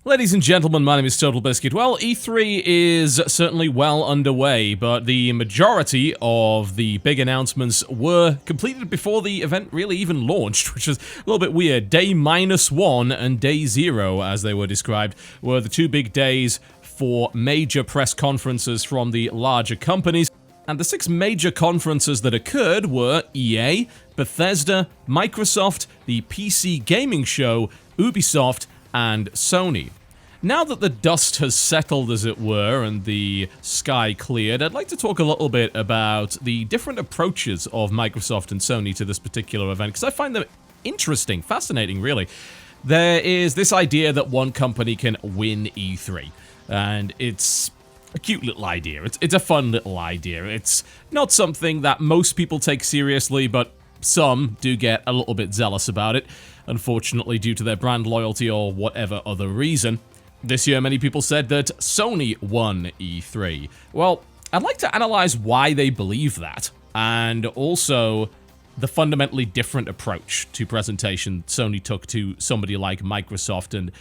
Ladies and gentlemen, my name is TotalBiscuit. Well, E3 is certainly well underway, but the majority of the big announcements were completed before the event really even launched, which is a little bit weird. Day -1 and Day 0, as they were described, were the two big days for major press conferences from the larger companies. And the 6 major conferences that occurred were EA, Bethesda, Microsoft, the PC Gaming Show, Ubisoft, and Sony. Now that the dust has settled, as it were, and the sky cleared, I'd like to talk a little bit about the different approaches of Microsoft and Sony to this particular event, because I find them interesting, fascinating, really. There is this idea that one company can win E3, and it's a cute little idea. It's a fun little idea. It's not something that most people take seriously, but some do get a little bit zealous about it, unfortunately due to their brand loyalty or whatever other reason. This year, many people said that Sony won E3. Well, I'd like to analyze why they believe that, and also the fundamentally different approach to presentation Sony took to somebody like Microsoft, and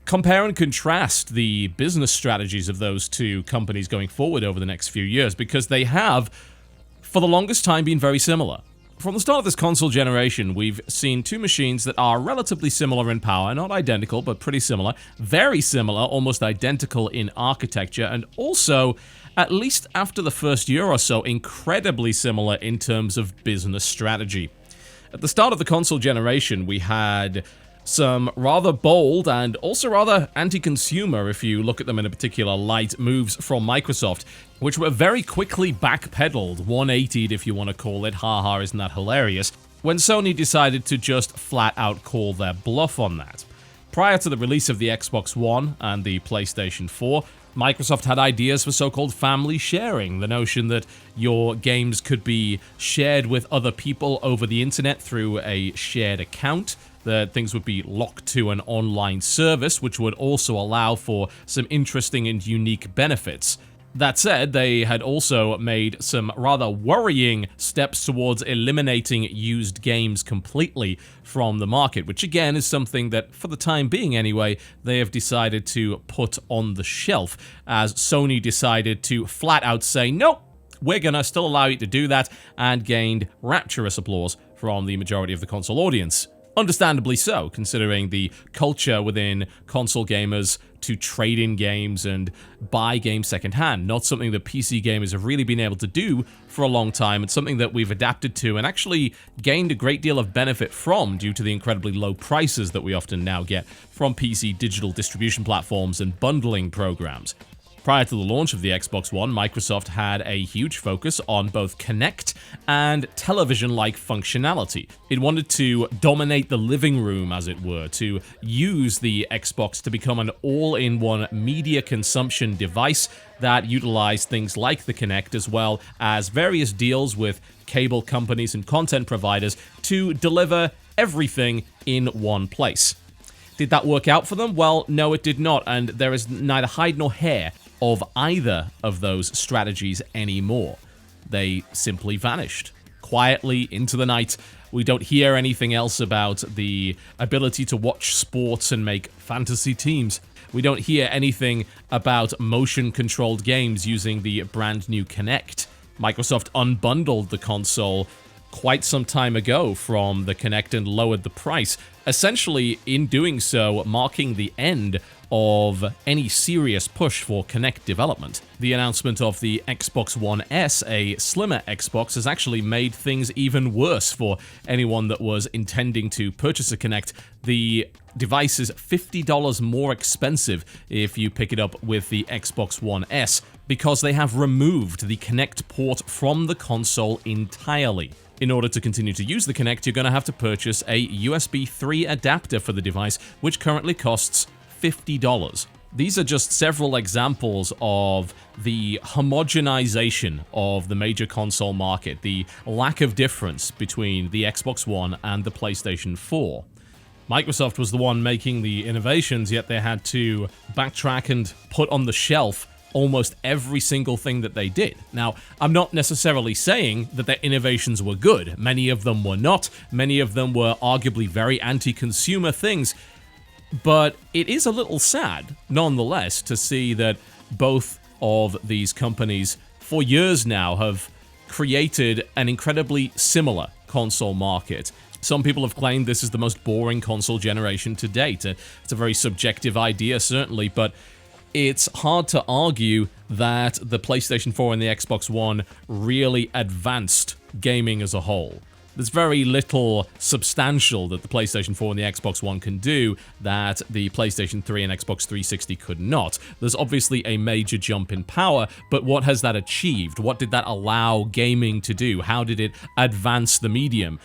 compare and contrast the business strategies of those two companies going forward over the next few years, because they have, for the longest time, been very similar. From the start of this console generation, we've seen two machines that are relatively similar in power, not identical, but pretty similar, very similar, almost identical in architecture, and also, at least after the first year or so, incredibly similar in terms of business strategy. At the start of the console generation, we had some rather bold and also rather anti-consumer, if you look at them in a particular light, moves from Microsoft, which were very quickly backpedaled, 180'd if you want to call it, haha, isn't that hilarious, when Sony decided to just flat out call their bluff on that. Prior to the release of the Xbox One and the PlayStation 4, Microsoft had ideas for so-called family sharing, the notion that your games could be shared with other people over the internet through a shared account, that things would be locked to an online service, which would also allow for some interesting and unique benefits. That said, they had also made some rather worrying steps towards eliminating used games completely from the market, which again is something that, for the time being anyway, they have decided to put on the shelf, as Sony decided to flat out say, nope, we're gonna still allow you to do that, and gained rapturous applause from the majority of the console audience. Understandably so, considering the culture within console gamers to trade in games and buy games secondhand. Not something that PC gamers have really been able to do for a long time. It's something that we've adapted to and actually gained a great deal of benefit from due to the incredibly low prices that we often now get from PC digital distribution platforms and bundling programs. Prior to the launch of the Xbox One, Microsoft had a huge focus on both Kinect and television-like functionality. It wanted to dominate the living room, as it were, to use the Xbox to become an all-in-one media consumption device that utilized things like the Kinect, as well as various deals with cable companies and content providers to deliver everything in one place. Did that work out for them? Well, no, it did not, and there is neither hide nor hair of either of those strategies anymore. They simply vanished quietly into the night. We don't hear anything else about the ability to watch sports and make fantasy teams. We don't hear anything about motion-controlled games using the brand new Kinect. Microsoft unbundled the console quite some time ago from the Kinect and lowered the price, essentially in doing so marking the end of any serious push for Kinect development. The announcement of the Xbox One S, a slimmer Xbox, has actually made things even worse for anyone that was intending to purchase a Kinect. The device is $50 more expensive if you pick it up with the Xbox One S, because they have removed the Kinect port from the console entirely. In order to continue to use the Kinect, you're going to have to purchase a USB 3 adapter for the device, which currently costs $50. These are just several examples of the homogenization of the major console market, the lack of difference between the Xbox One and the PlayStation 4. Microsoft was the one making the innovations, yet they had to backtrack and put on the shelf almost every single thing that they did. Now, I'm not necessarily saying that their innovations were good. Many of them were not. Many of them were arguably very anti-consumer things. But it is a little sad, nonetheless, to see that both of these companies, for years now, have created an incredibly similar console market. Some people have claimed this is the most boring console generation to date. It's a very subjective idea, certainly, but it's hard to argue that the PlayStation 4 and the Xbox One really advanced gaming as a whole. There's very little substantial that the PlayStation 4 and the Xbox One can do that the PlayStation 3 and Xbox 360 could not. There's obviously a major jump in power, but what has that achieved? What did that allow gaming to do? How did it advance the medium?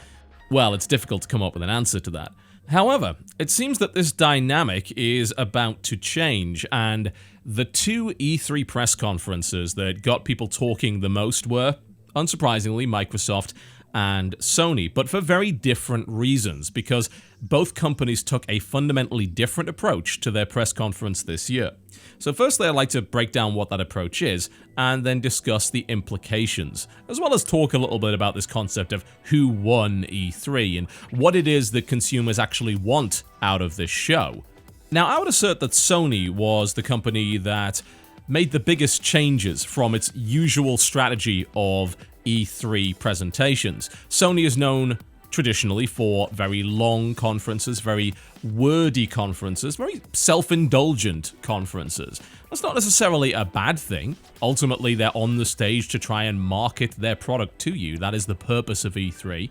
Well, it's difficult to come up with an answer to that. However, it seems that this dynamic is about to change, and the two E3 press conferences that got people talking the most were, unsurprisingly, Microsoft and Sony, but for very different reasons, because both companies took a fundamentally different approach to their press conference this year. So firstly, I'd like to break down what that approach is, and then discuss the implications, as well as talk a little bit about this concept of who won E3, and what it is that consumers actually want out of this show. Now, I would assert that Sony was the company that made the biggest changes from its usual strategy of E3 presentations. Sony is known traditionally for very long conferences, very wordy conferences, very self-indulgent conferences. That's not necessarily a bad thing. Ultimately, they're on the stage to try and market their product to you. That is the purpose of E3.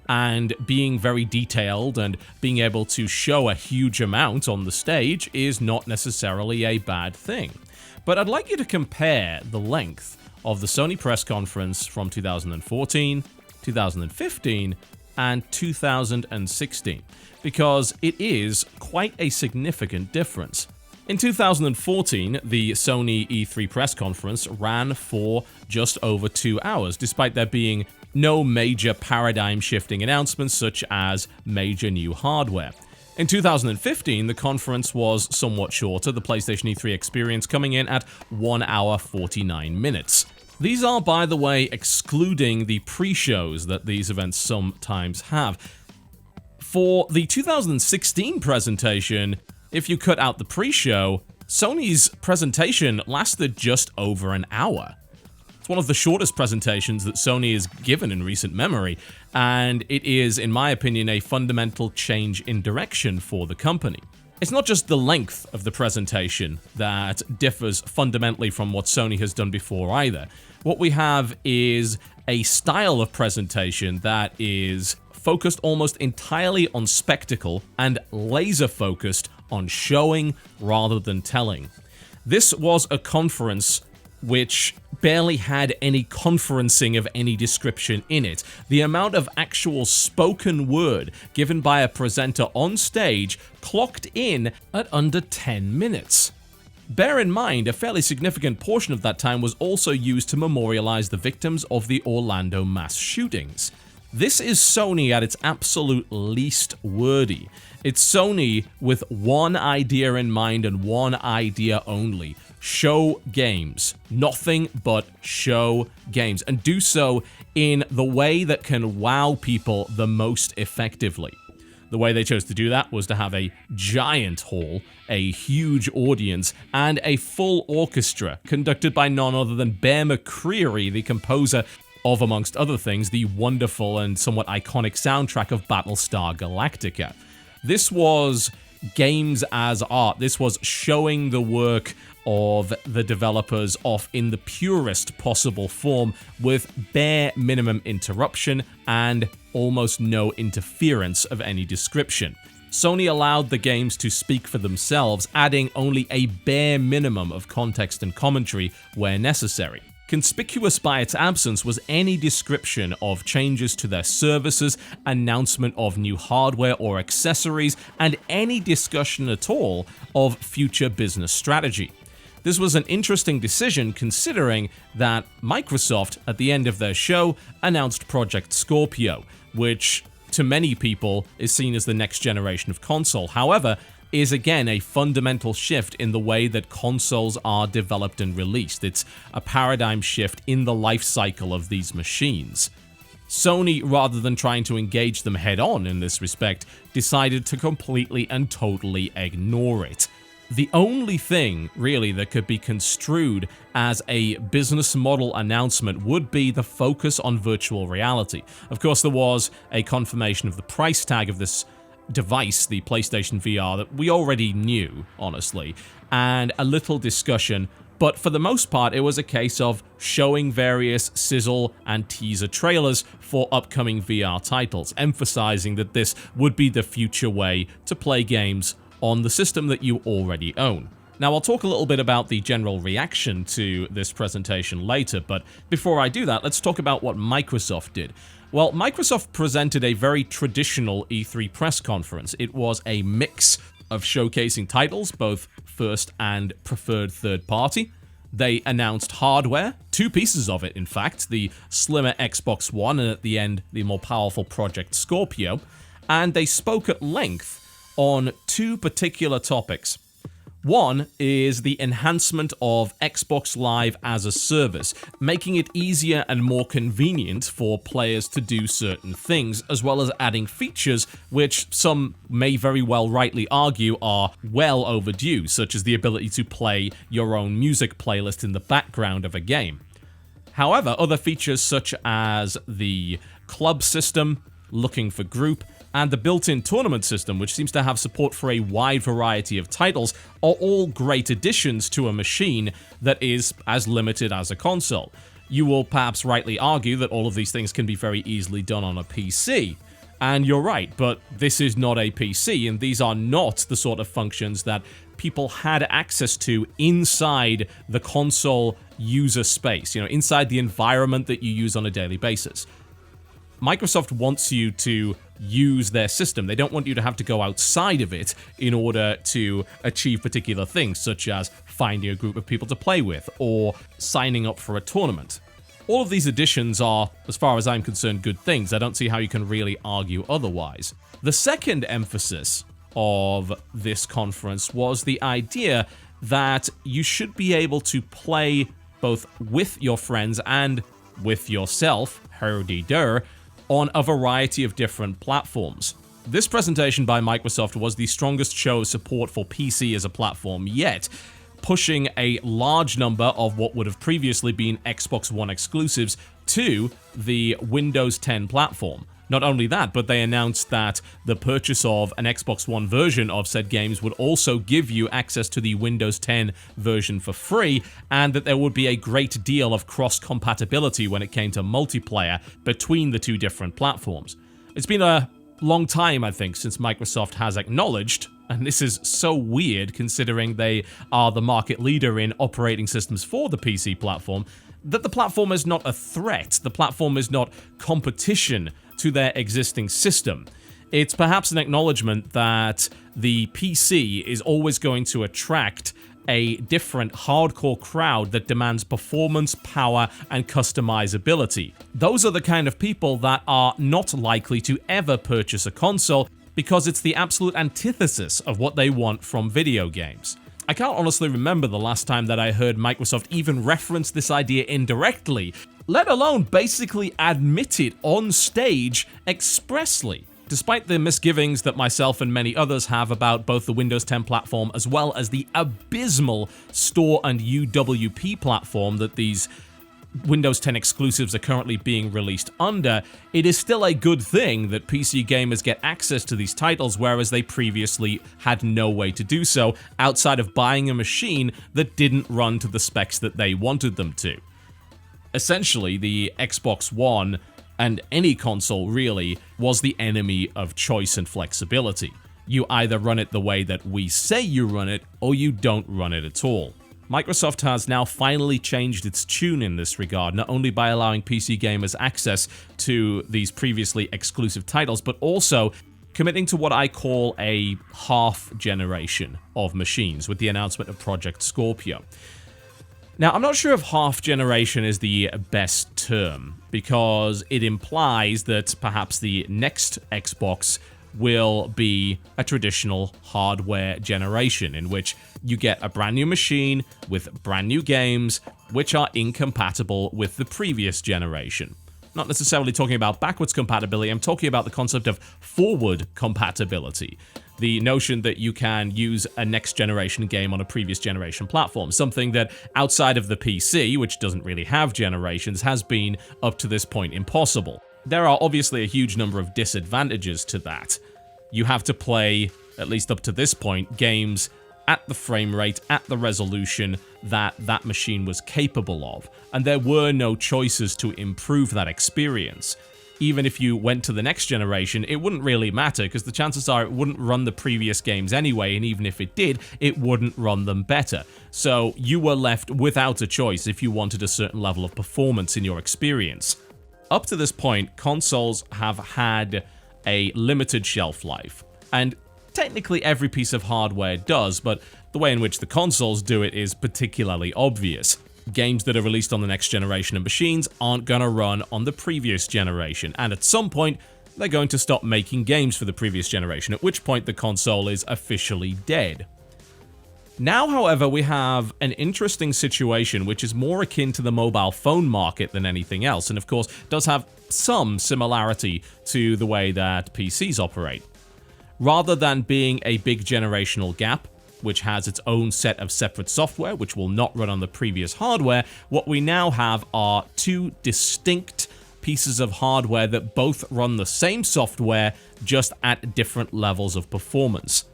And being very detailed and being able to show a huge amount on the stage is not necessarily a bad thing. But I'd like you to compare the length of the Sony press conference from 2014, 2015, and 2016, because it is quite a significant difference. In 2014, the Sony E3 press conference ran for just over 2 hours, despite there being no major paradigm-shifting announcements such as major new hardware. In 2015, the conference was somewhat shorter, the PlayStation E3 experience coming in at 1 hour 49 minutes. These are, by the way, excluding the pre-shows that these events sometimes have. For the 2016 presentation, if you cut out the pre-show, Sony's presentation lasted just over an hour. It's one of the shortest presentations that Sony has given in recent memory, and it is, in my opinion, a fundamental change in direction for the company. It's not just the length of the presentation that differs fundamentally from what Sony has done before either. What we have is a style of presentation that is focused almost entirely on spectacle and laser-focused on showing rather than telling. This was a conference which barely had any conferencing of any description in it. The amount of actual spoken word given by a presenter on stage clocked in at under 10 minutes. Bear in mind, a fairly significant portion of that time was also used to memorialize the victims of the Orlando mass shootings. This is Sony at its absolute least wordy. It's Sony with one idea in mind and one idea only. Show games. Nothing but show games. And do so in the way that can wow people the most effectively. The way they chose to do that was to have a giant hall, a huge audience, and a full orchestra conducted by none other than Bear McCreary, the composer of, amongst other things, the wonderful and somewhat iconic soundtrack of Battlestar Galactica. This was games as art. This was showing the work of the developers off in the purest possible form with bare minimum interruption and almost no interference of any description. Sony allowed the games to speak for themselves, adding only a bare minimum of context and commentary where necessary. Conspicuous by its absence was any description of changes to their services, announcement of new hardware or accessories, and any discussion at all of future business strategy. This was an interesting decision considering that Microsoft, at the end of their show, announced Project Scorpio, which to many people is seen as the next generation of console. However, is again a fundamental shift in the way that consoles are developed and released. It's a paradigm shift in the life cycle of these machines. Sony, rather than trying to engage them head-on in this respect, decided to completely and totally ignore it. The only thing, really, that could be construed as a business model announcement would be the focus on virtual reality. Of course, there was a confirmation of the price tag of this device, the PlayStation VR, that we already knew, honestly, and a little discussion, but for the most part, it was a case of showing various sizzle and teaser trailers for upcoming VR titles, emphasizing that this would be the future way to play games on the system that you already own. Now, I'll talk a little bit about the general reaction to this presentation later, but before I do that, let's talk about what Microsoft did. Well, Microsoft presented a very traditional E3 press conference. It was a mix of showcasing titles, both first and preferred third party. They announced hardware, two pieces of it in fact, the slimmer Xbox One and at the end the more powerful Project Scorpio, and they spoke at length on two particular topics. One is the enhancement of Xbox Live as a service, making it easier and more convenient for players to do certain things, as well as adding features which some may very well rightly argue are well overdue, such as the ability to play your own music playlist in the background of a game. However, other features such as the club system, looking for group, and the built-in tournament system, which seems to have support for a wide variety of titles, are all great additions to a machine that is as limited as a console. You will perhaps rightly argue that all of these things can be very easily done on a PC. And you're right, but this is not a PC, and these are not the sort of functions that people had access to inside the console user space, inside the environment that you use on a daily basis. Microsoft wants you to use their system. They don't want you to have to go outside of it in order to achieve particular things, such as finding a group of people to play with or signing up for a tournament. All of these additions are, as far as I'm concerned, good things. I don't see how you can really argue otherwise. The second emphasis of this conference was the idea that you should be able to play both with your friends and with yourself, howdy-der, on a variety of different platforms. This presentation by Microsoft was the strongest show of support for PC as a platform yet, pushing a large number of what would have previously been Xbox One exclusives to the Windows 10 platform. Not only that, but they announced that the purchase of an Xbox One version of said games would also give you access to the Windows 10 version for free, and that there would be a great deal of cross-compatibility when it came to multiplayer between the two different platforms. It's been a long time, I think, since Microsoft has acknowledged, and this is so weird considering they are the market leader in operating systems for the PC platform, that the platform is not a threat, the platform is not competition to their existing system. It's perhaps an acknowledgement that the PC is always going to attract a different hardcore crowd that demands performance, power, and customizability. Those are the kind of people that are not likely to ever purchase a console because it's the absolute antithesis of what they want from video games. I can't honestly remember the last time that I heard Microsoft even reference this idea indirectly, let alone basically admit it on stage expressly. Despite the misgivings that myself and many others have about both the Windows 10 platform as well as the abysmal Store and UWP platform that these Windows 10 exclusives are currently being released under, it is still a good thing that PC gamers get access to these titles, whereas they previously had no way to do so outside of buying a machine that didn't run to the specs that they wanted them to. Essentially, the Xbox One, and any console really, was the enemy of choice and flexibility. You either run it the way that we say you run it, or you don't run it at all. Microsoft has now finally changed its tune in this regard, not only by allowing PC gamers access to these previously exclusive titles, but also committing to what I call a half generation of machines with the announcement of Project Scorpio. Now, I'm not sure if half generation is the best term, because it implies that perhaps the next Xbox will be a traditional hardware generation in which you get a brand new machine with brand new games which are incompatible with the previous generation. not necessarily talking about backwards compatibility, I'm talking about the concept of forward compatibility. The notion that you can use a next-generation game on a previous-generation platform, something that outside of the PC, which doesn't really have generations, has been, up to this point, impossible. There are obviously a huge number of disadvantages to that. You have to play, at least up to this point, games at the frame rate, at the resolution that that machine was capable of, and there were no choices to improve that experience. Even if you went to the next generation, it wouldn't really matter, because the chances are it wouldn't run the previous games anyway, and even if it did, it wouldn't run them better. So you were left without a choice if you wanted a certain level of performance in your experience. Up to this point, consoles have had a limited shelf life, and technically every piece of hardware does, but the way in which the consoles do it is particularly obvious. Games that are released on the next generation of machines aren't going to run on the previous generation, and at some point, they're going to stop making games for the previous generation, at which point the console is officially dead. Now, however, we have an interesting situation which is more akin to the mobile phone market than anything else, and of course does have some similarity to the way that PCs operate. Rather than being a big generational gap, which has its own set of separate software, which will not run on the previous hardware, what we now have are two distinct pieces of hardware that both run the same software, just at different levels of performance.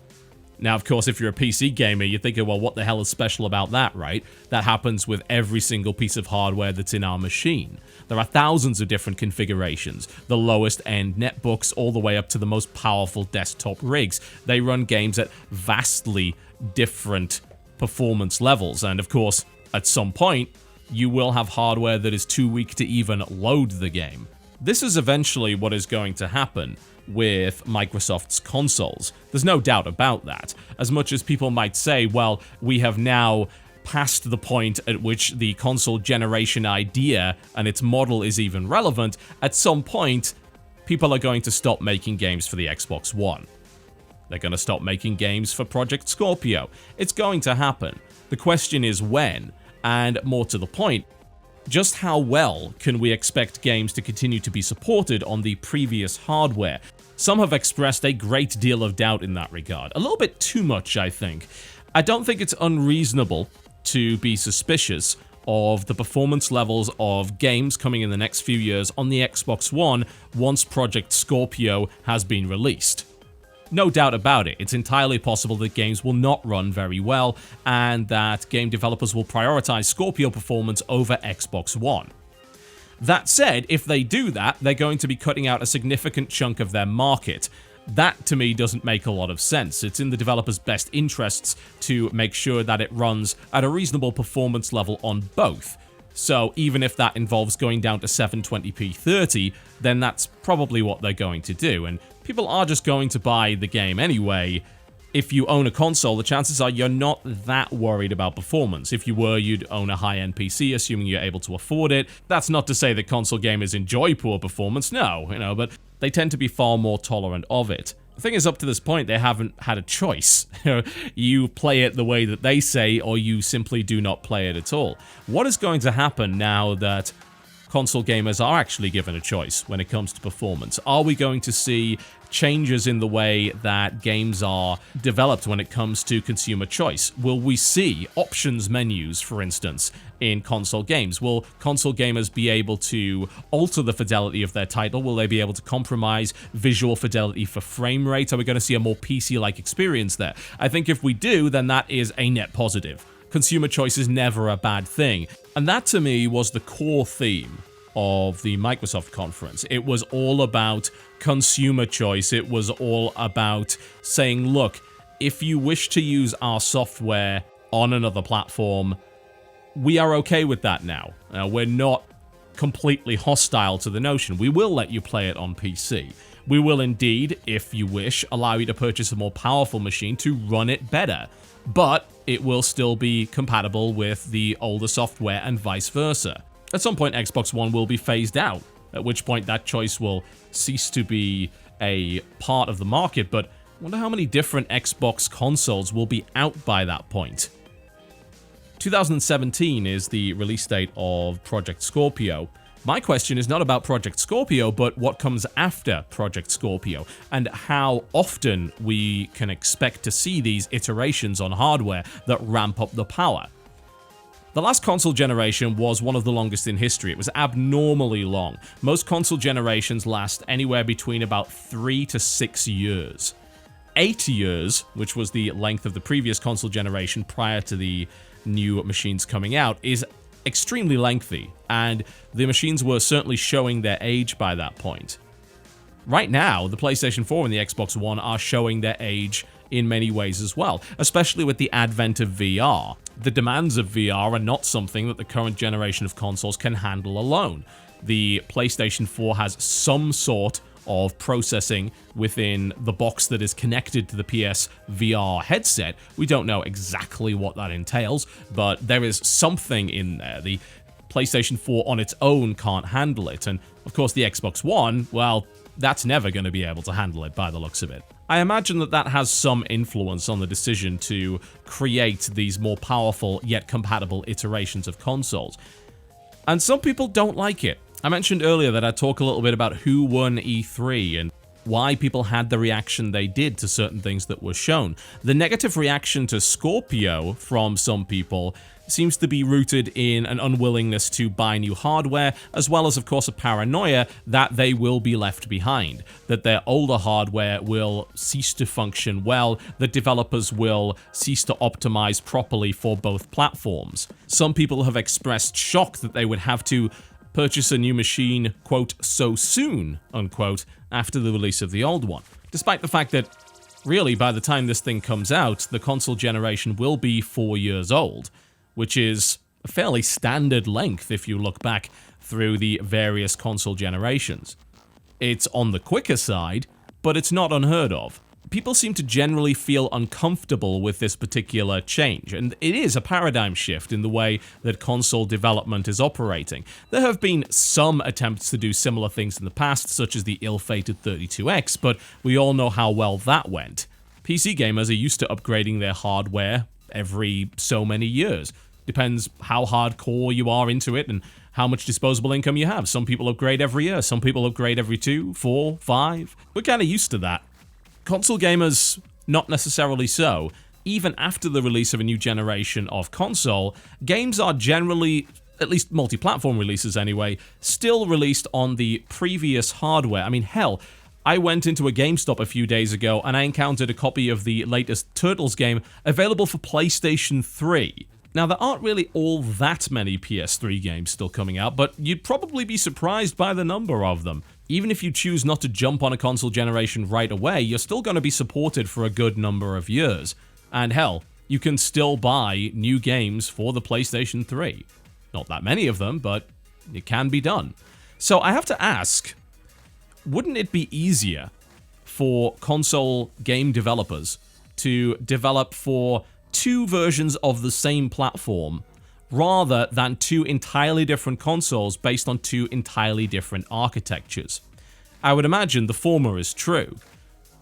Now, of course, if you're a PC gamer, you're thinking, well, what the hell is special about that, right? That happens with every single piece of hardware that's in our machine. There are thousands of different configurations, the lowest end netbooks all the way up to the most powerful desktop rigs. They run games at vastly different performance levels, and of course, at some point, you will have hardware that is too weak to even load the game. This is eventually what is going to happen with Microsoft's consoles. There's no doubt about that. As much as people might say, well, we have now passed the point at which the console generation idea and its model is even relevant, at some point, people are going to stop making games for the Xbox One. They're going to stop making games for Project Scorpio. It's going to happen. The question is when, and more to the point, just how well can we expect games to continue to be supported on the previous hardware? Some have expressed a great deal of doubt in that regard. A little bit too much, I think. I don't think it's unreasonable to be suspicious of the performance levels of games coming in the next few years on the Xbox One once Project Scorpio has been released. No doubt about it, it's entirely possible that games will not run very well, and that game developers will prioritize Scorpio performance over Xbox One. That said, if they do that, they're going to be cutting out a significant chunk of their market. That, to me, doesn't make a lot of sense. It's in the developer's best interests to make sure that it runs at a reasonable performance level on both. So even if that involves going down to 720p 30, then that's probably what they're going to do, and people are just going to buy the game anyway. If you own a console, the chances are you're not that worried about performance. If you were, you'd own a high-end PC, assuming you're able to afford it. That's not to say that console gamers enjoy poor performance, no, but they tend to be far more tolerant of it. The thing is, up to this point, they haven't had a choice. You play it the way that they say, or you simply do not play it at all. What is going to happen now that console gamers are actually given a choice when it comes to performance? Are we going to see changes in the way that games are developed when it comes to consumer choice? Will we see options menus, for instance, in console games? Will console gamers be able to alter the fidelity of their title? Will they be able to compromise visual fidelity for frame rate? Are we going to see a more PC-like experience there? I think if we do, then that is a net positive. Consumer choice is never a bad thing. And that, to me, was the core theme of the Microsoft conference. It was all about consumer choice. It was all about saying, look, if you wish to use our software on another platform, we are okay with that now. We're not completely hostile to the notion. We will let you play it on PC. We will indeed, if you wish, allow you to purchase a more powerful machine to run it better. But it will still be compatible with the older software and vice versa. At some point, Xbox One will be phased out, at which point that choice will cease to be a part of the market, but I wonder how many different Xbox consoles will be out by that point. 2017 is the release date of Project Scorpio, My question is not about Project Scorpio, but what comes after Project Scorpio, and how often we can expect to see these iterations on hardware that ramp up the power. The last console generation was one of the longest in history. It was abnormally long. Most console generations last anywhere between about 3 to 6 years. 8 years, which was the length of the previous console generation prior to the new machines coming out, is extremely lengthy, and the machines were certainly showing their age by that point. Right now, the PlayStation 4 and the Xbox One are showing their age in many ways as well, especially with the advent of VR. The demands of VR are not something that the current generation of consoles can handle alone. The PlayStation 4 has some sort of processing within the box that is connected to the PS VR headset. We don't know exactly what that entails, but there is something in there. The PlayStation 4 on its own can't handle it, and of course the Xbox One, well, that's never going to be able to handle it by the looks of it. I imagine that that has some influence on the decision to create these more powerful yet compatible iterations of consoles. And some people don't like it. I mentioned earlier that I'd talk a little bit about who won E3 and why people had the reaction they did to certain things that were shown. The negative reaction to Scorpio from some people seems to be rooted in an unwillingness to buy new hardware, as well as, of course, a paranoia that they will be left behind, that their older hardware will cease to function well, that developers will cease to optimize properly for both platforms. Some people have expressed shock that they would have to purchase a new machine, quote, so soon, unquote, after the release of the old one. Despite the fact that, really, by the time this thing comes out, the console generation will be 4 years old, which is a fairly standard length if you look back through the various console generations. It's on the quicker side, but it's not unheard of. People seem to generally feel uncomfortable with this particular change, and it is a paradigm shift in the way that console development is operating. There have been some attempts to do similar things in the past, such as the ill-fated 32X, but we all know how well that went. PC gamers are used to upgrading their hardware every so many years. Depends how hardcore you are into it and how much disposable income you have. Some people upgrade every year, some people upgrade every 2, 4, 5. We're kind of used to that. Console gamers, not necessarily so. Even after the release of a new generation of console, games are generally, at least multi-platform releases anyway, still released on the previous hardware. I mean, hell, I went into a GameStop a few days ago and I encountered a copy of the latest Turtles game available for PlayStation 3. Now, there aren't really all that many PS3 games still coming out, but you'd probably be surprised by the number of them. Even if you choose not to jump on a console generation right away, you're still going to be supported for a good number of years. And hell, you can still buy new games for the PlayStation 3. Not that many of them, but it can be done. So I have to ask, wouldn't it be easier for console game developers to develop for 2 versions of the same platform rather than 2 entirely different consoles based on 2 entirely different architectures? I would imagine the former is true.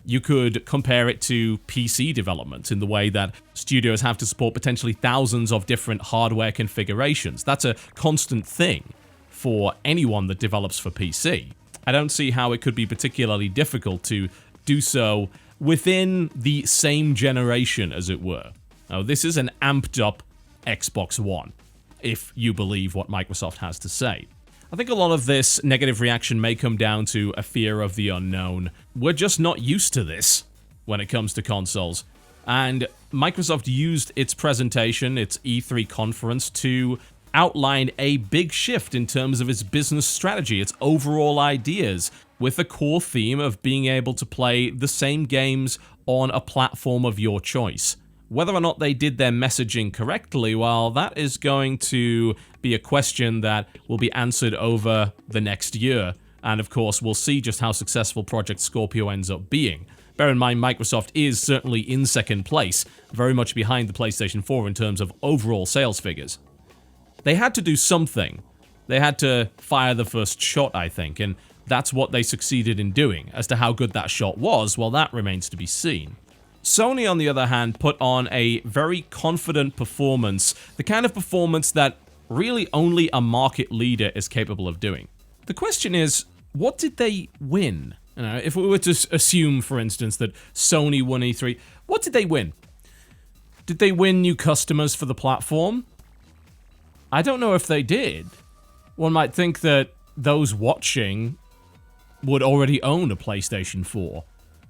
You could compare it to PC development in the way that studios have to support potentially thousands of different hardware configurations. That's a constant thing for anyone that develops for PC. I don't see how it could be particularly difficult to do so within the same generation, as it were. Now, this is an amped up Xbox One, if you believe what Microsoft has to say. I think a lot of this negative reaction may come down to a fear of the unknown. We're just not used to this when it comes to consoles. And Microsoft used its presentation, its E3 conference, to outline a big shift in terms of its business strategy, its overall ideas, with a core theme of being able to play the same games on a platform of your choice. Whether or not they did their messaging correctly, well, that is going to be a question that will be answered over the next year. And of course, we'll see just how successful Project Scorpio ends up being. Bear in mind, Microsoft is certainly in second place, very much behind the PlayStation 4 in terms of overall sales figures. They had to do something. They had to fire the first shot, I think, and that's what they succeeded in doing. As to how good that shot was, well, that remains to be seen. Sony, on the other hand, put on a very confident performance, the kind of performance that really only a market leader is capable of doing. The question is, what did they win? You know, if we were to assume, for instance, that Sony won E3, what did they win? Did they win new customers for the platform? I don't know if they did. One might think that those watching would already own a PlayStation 4.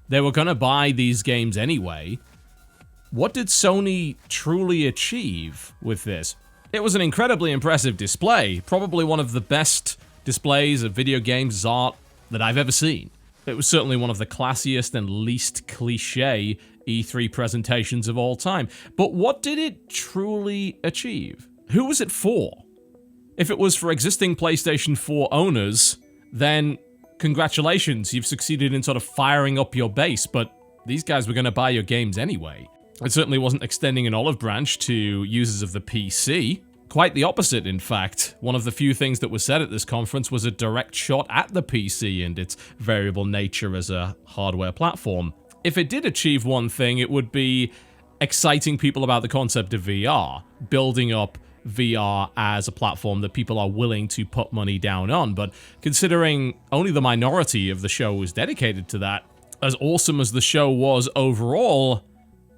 They were going to buy these games anyway. What did Sony truly achieve with this? It was an incredibly impressive display, probably one of the best displays of video games art that I've ever seen. It was certainly one of the classiest and least cliché E3 presentations of all time. But what did it truly achieve? Who was it for? If it was for existing PlayStation 4 owners, then congratulations, you've succeeded in sort of firing up your base, but these guys were going to buy your games anyway. It certainly wasn't extending an olive branch to users of the PC. Quite the opposite, in fact. One of the few things that was said at this conference was a direct shot at the PC and its variable nature as a hardware platform. If it did achieve one thing, it would be exciting people about the concept of VR, building up VR as a platform that people are willing to put money down on. But considering only the minority of the show was dedicated to that, as awesome as the show was overall,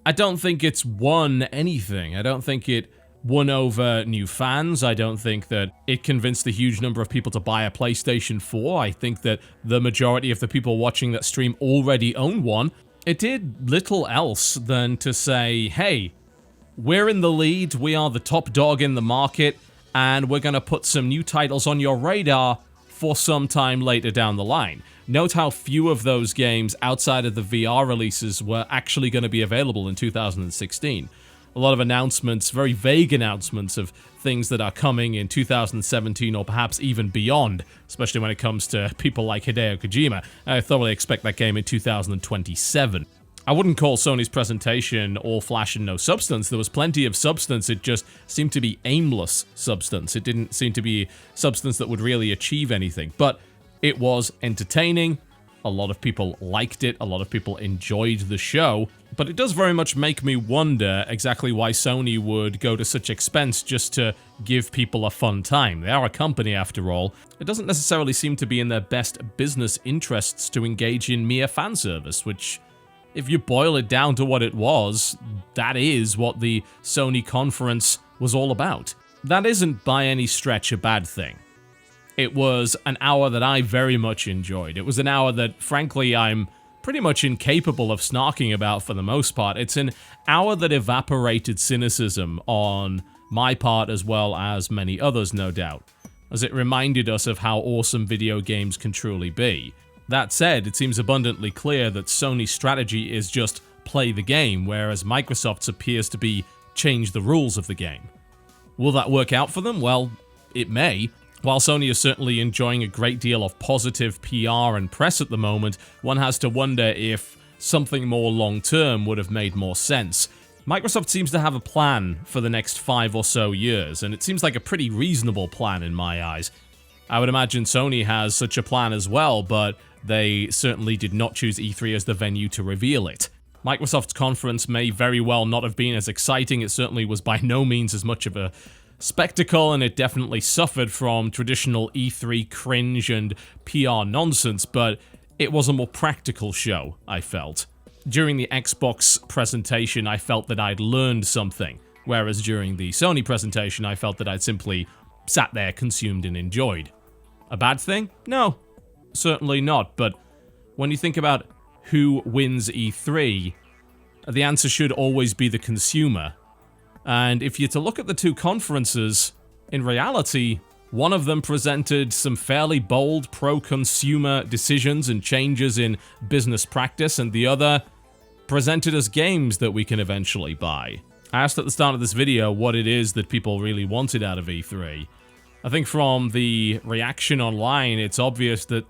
I don't think it's won anything. I don't think it won over new fans. I don't think that it convinced a huge number of people to buy a PlayStation 4. I think that the majority of the people watching that stream already own one. It did little else than to say, hey, we're in the lead, we are the top dog in the market, and we're going to put some new titles on your radar for some time later down the line. Note how few of those games outside of the VR releases were actually going to be available in 2016. A lot of announcements, very vague announcements of things that are coming in 2017 or perhaps even beyond, especially when it comes to people like Hideo Kojima. I thoroughly expect that game in 2027. I wouldn't call Sony's presentation all flash and no substance. There was plenty of substance, it just seemed to be aimless substance. It didn't seem to be substance that would really achieve anything, but it was entertaining. A lot of people liked it, a lot of people enjoyed the show, but it does very much make me wonder exactly why Sony would go to such expense just to give people a fun time. They are a company after all. It doesn't necessarily seem to be in their best business interests to engage in mere fan service, which, if you boil it down to what it was, that is what the Sony conference was all about. That isn't by any stretch a bad thing. It was an hour that I very much enjoyed. It was an hour that, frankly, I'm pretty much incapable of snarking about for the most part. It's an hour that evaporated cynicism on my part as well as many others, no doubt, as it reminded us of how awesome video games can truly be. That said, it seems abundantly clear that Sony's strategy is just play the game, whereas Microsoft's appears to be change the rules of the game. Will that work out for them? Well, it may. While Sony is certainly enjoying a great deal of positive PR and press at the moment, one has to wonder if something more long-term would have made more sense. Microsoft seems to have a plan for the next 5 or so years, and it seems like a pretty reasonable plan in my eyes. I would imagine Sony has such a plan as well, but they certainly did not choose E3 as the venue to reveal it. Microsoft's conference may very well not have been as exciting. It certainly was by no means as much of a spectacle, and it definitely suffered from traditional E3 cringe and PR nonsense, but it was a more practical show, I felt. During the Xbox presentation, I felt that I'd learned something, whereas during the Sony presentation, I felt that I'd simply sat there, consumed, and enjoyed. A bad thing? No, certainly not, but when you think about who wins E3, the answer should always be the consumer. And if you're to look at the two conferences, in reality, one of them presented some fairly bold pro-consumer decisions and changes in business practice, and the other presented us games that we can eventually buy. I asked at the start of this video what it is that people really wanted out of E3. I think from the reaction online, it's obvious that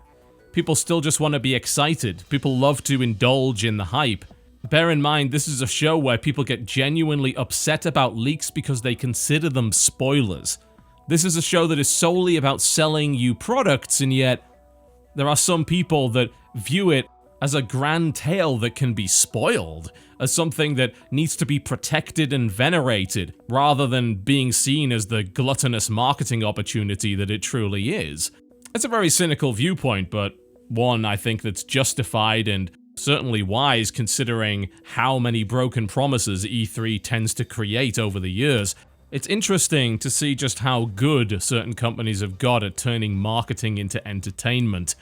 people still just want to be excited. People love to indulge in the hype. Bear in mind, this is a show where people get genuinely upset about leaks because they consider them spoilers. This is a show that is solely about selling you products, and yet there are some people that view it as a grand tale that can be spoiled, as something that needs to be protected and venerated, rather than being seen as the gluttonous marketing opportunity that it truly is. It's a very cynical viewpoint, but one I think that's justified and certainly wise considering how many broken promises E3 tends to create over the years. It's interesting to see just how good certain companies have got at turning marketing into entertainment,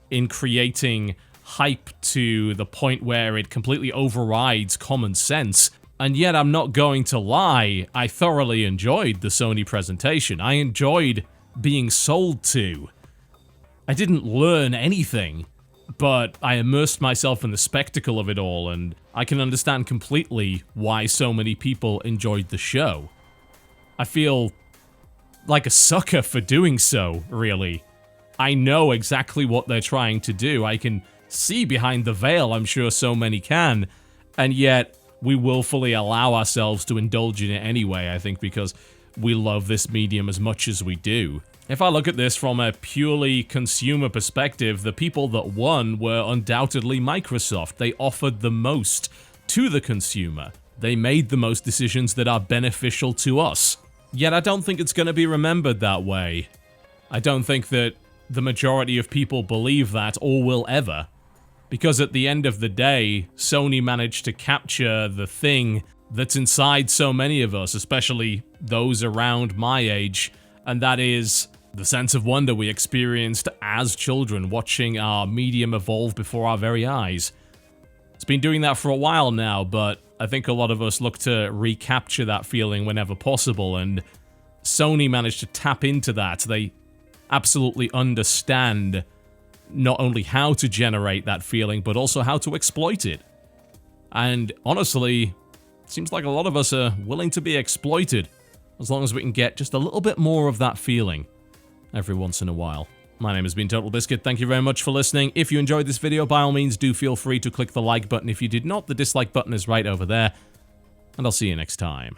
in creating hype to the point where it completely overrides common sense. And yet, I'm not going to lie, I thoroughly enjoyed the Sony presentation. I enjoyed being sold to. I didn't learn anything, but I immersed myself in the spectacle of it all, and I can understand completely why so many people enjoyed the show. I feel like a sucker for doing so, really. I know exactly what they're trying to do. I can see behind the veil, I'm sure so many can, and yet we willfully allow ourselves to indulge in it anyway, I think, because we love this medium as much as we do. If I look at this from a purely consumer perspective, the people that won were undoubtedly Microsoft. They offered the most to the consumer. They made the most decisions that are beneficial to us. Yet I don't think it's going to be remembered that way. I don't think that the majority of people believe that or will ever. Because at the end of the day, Sony managed to capture the thing that's inside so many of us, especially those around my age, and that is the sense of wonder we experienced as children watching our medium evolve before our very eyes. It's been doing that for a while now, but I think a lot of us look to recapture that feeling whenever possible, and Sony managed to tap into that. They absolutely understand not only how to generate that feeling, but also how to exploit it. And honestly, it seems like a lot of us are willing to be exploited, as long as we can get just a little bit more of that feeling every once in a while. My name has been TotalBiscuit. Thank you very much for listening. If you enjoyed this video, by all means, do feel free to click the like button. If you did not, the dislike button is right over there. And I'll see you next time.